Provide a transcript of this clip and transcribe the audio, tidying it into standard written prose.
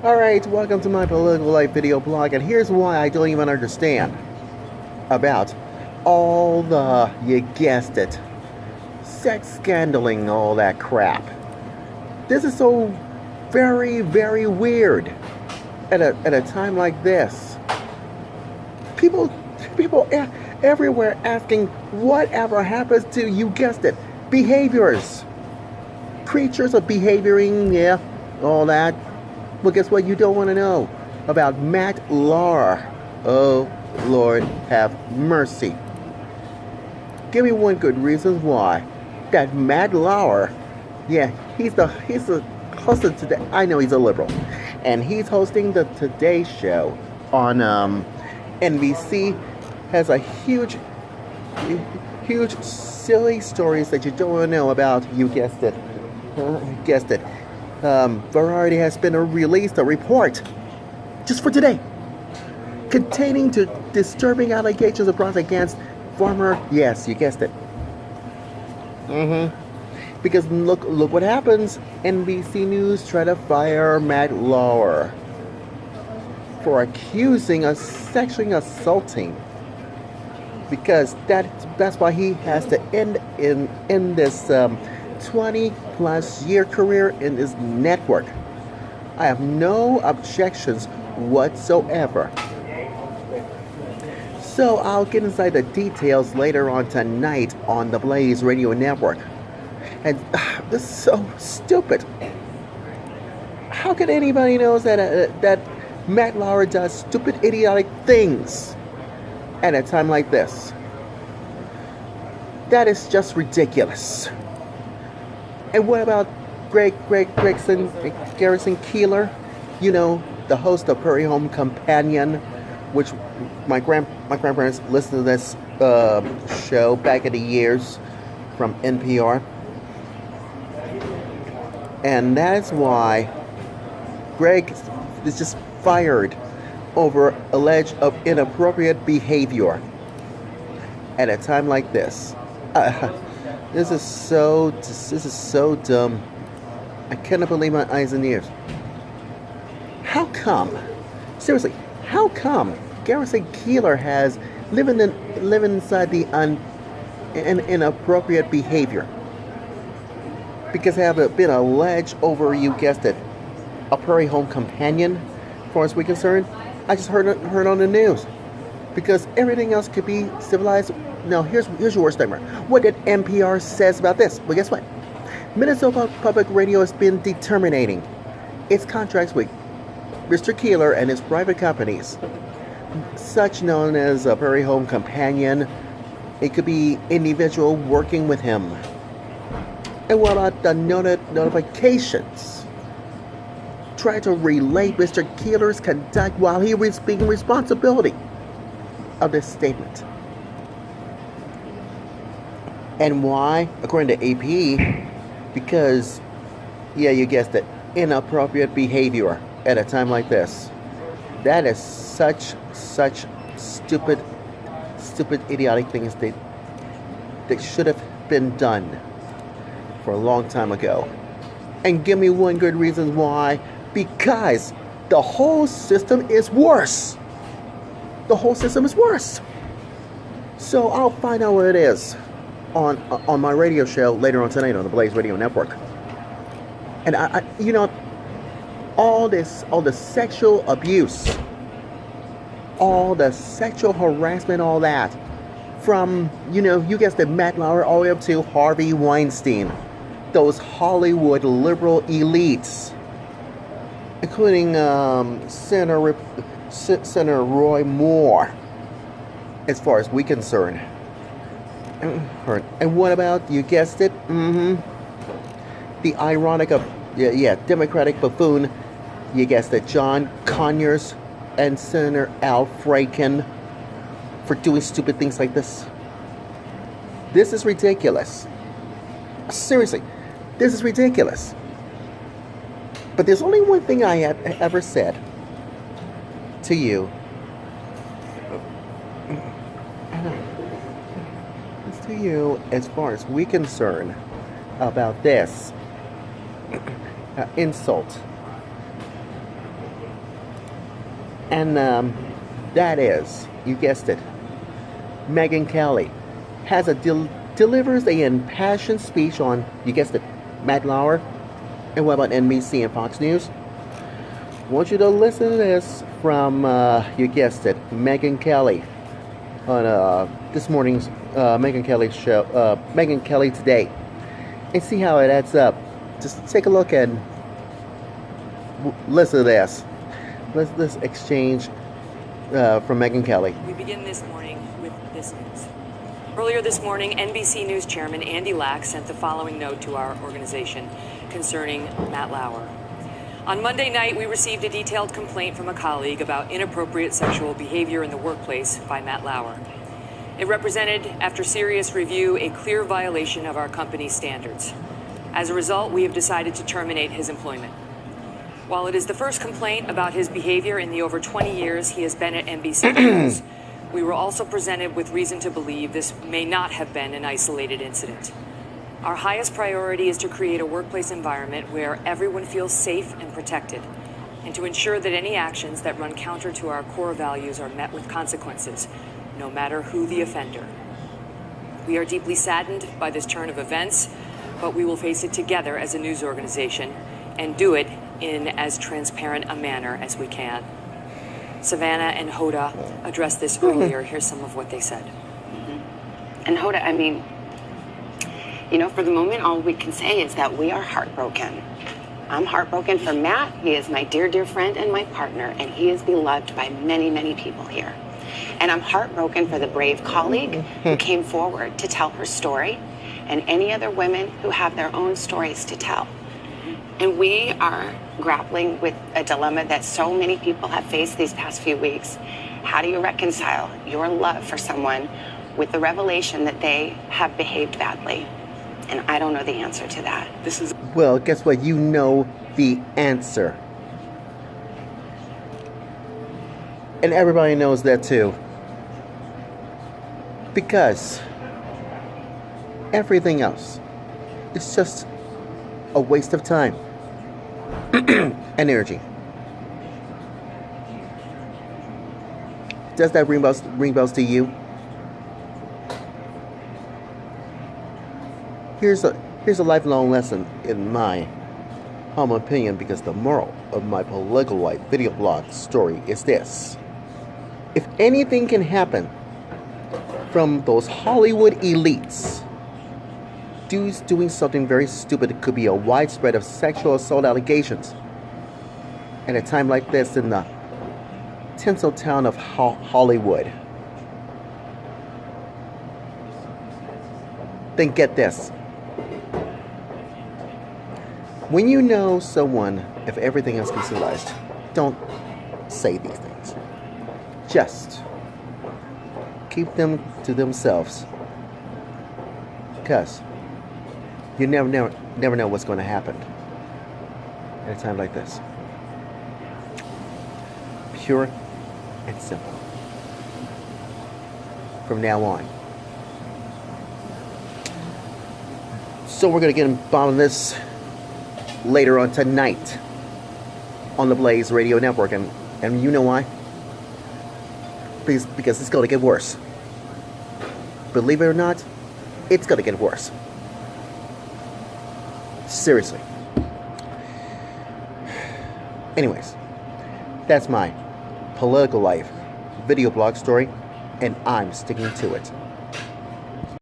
Alright, welcome to my political life video blog, and here's why I don't even understand about all the, you guessed it, sex scandaling, all that crap. This is so very, very weird at a time like this. People, people everywhere asking whatever happens to, you guessed it, behaviors. Creatures of behavioring, yeah, all that. Well, guess what? You don't want to know about Matt Lauer. Oh, Lord, have mercy. Give me one good reason why. That Matt Lauer, yeah, he's the host of today. I know he's a liberal, and he's hosting the Today Show on NBC. Has a huge silly stories that you don't want to know about. You guessed it. Guessed it. Variety has been released a report just for today containing to disturbing allegations of fraud against former, yes, you guessed it. Because look what happens. NBC News try to fire Matt Lauer for accusing of sexually assaulting, because that's why he has to end in this 20 plus year career in this network. I have no objections whatsoever. So I'll get inside the details later on tonight on the Blaze Radio Network. And this is so stupid. How can anybody know that Matt Lauer does stupid, idiotic things at a time like this? That is just ridiculous. And what about Garrison Keillor? You know, the host of Prairie Home Companion, which my grandparents listened to this show back in the years from NPR. And that's why Greg is just fired over alleged of inappropriate behavior at a time like this. This is so dumb. I cannot believe my eyes and ears. How come? Seriously, how come Garrison Keillor has living inside the inappropriate behavior? Because have been alleged over, you guessed it, a Prairie Home Companion, as far as we're concerned. I just heard on the news. Because everything else could be civilized. No, here's your worst nightmare. What did NPR says about this? Well, guess what? Minnesota Public Radio has been terminating its contracts with Mr. Keillor and his private companies, such known as a Prairie Home Companion. It could be individual working with him. And what about the notifications? Try to relate Mr. Keillor's conduct while he was being responsibility of this statement. And why? According to AP, because, yeah, you guessed it, inappropriate behavior at a time like this. That is such stupid, idiotic things that should have been done for a long time ago. And give me one good reason why. Because the whole system is worse. The whole system is worse. So I'll find out what it is on my radio show later on tonight on the Blaze Radio Network. And I all the sexual abuse, all the sexual harassment, all that, from, you guessed it, Matt Lauer all the way up to Harvey Weinstein, those Hollywood liberal elites, including Senator Roy Moore, as far as we're concerned. And what about, you guessed it, the ironic Democratic buffoon, you guessed it, John Conyers and Senator Al Franken, for doing stupid things like this? This is ridiculous. Seriously, this is ridiculous. But there's only one thing I have ever said to you. It's to you, as far as we're concerned, about this insult And that is, you guessed it, Megyn Kelly has delivers a impassioned speech on, you guessed it, Matt Lauer. And what about NBC and Fox News? I want you to listen to this from, you guessed it, Megyn Kelly on this morning's Megyn Kelly show, Megyn Kelly Today, and see how it adds up. Just take a look and listen to this. Let's exchange from Megyn Kelly. We begin this morning with this news. Earlier this morning, NBC News Chairman Andy Lack sent the following note to our organization concerning Matt Lauer. On Monday night, we received a detailed complaint from a colleague about inappropriate sexual behavior in the workplace by Matt Lauer. It represented, after serious review, a clear violation of our company's standards. As a result, we have decided to terminate his employment. While it is the first complaint about his behavior in the over 20 years he has been at NBC News, we were also presented with reason to believe this may not have been an isolated incident. Our highest priority is to create a workplace environment where everyone feels safe and protected, and to ensure that any actions that run counter to our core values are met with consequences, no matter who the offender. We are deeply saddened by this turn of events, but we will face it together as a news organization and do it in as transparent a manner as we can. Savannah and Hoda addressed this earlier. Here's some of what they said. And Hoda, I mean, you know, for the moment, all we can say is that we are heartbroken. I'm heartbroken for Matt. He is my dear, dear friend and my partner, and he is beloved by many, many people here. And I'm heartbroken for the brave colleague who came forward to tell her story, and any other women who have their own stories to tell. And we are grappling with a dilemma that so many people have faced these past few weeks. How do you reconcile your love for someone with the revelation that they have behaved badly? And I don't know the answer to that. Well, guess what? You know the answer. And everybody knows that too. Because everything else is just a waste of time and energy. Does that ring bells to you? Here's a lifelong lesson in my humble opinion, because the moral of my political life video blog story is this. If anything can happen from those Hollywood elites dudes doing something very stupid, it could be a widespread of sexual assault allegations at a time like this in the tinsel town of Hollywood, then get this. When you know someone, if everything else is civilized, don't say these things. Just keep them to themselves, because you never know what's going to happen at a time like this. Pure and simple. From now on. So we're going to get involved in this later on tonight on the Blaze Radio Network, and you know why? Because it's going to get worse. Believe it or not, it's going to get worse. Seriously. Anyways, that's my political life video blog story, and I'm sticking to it.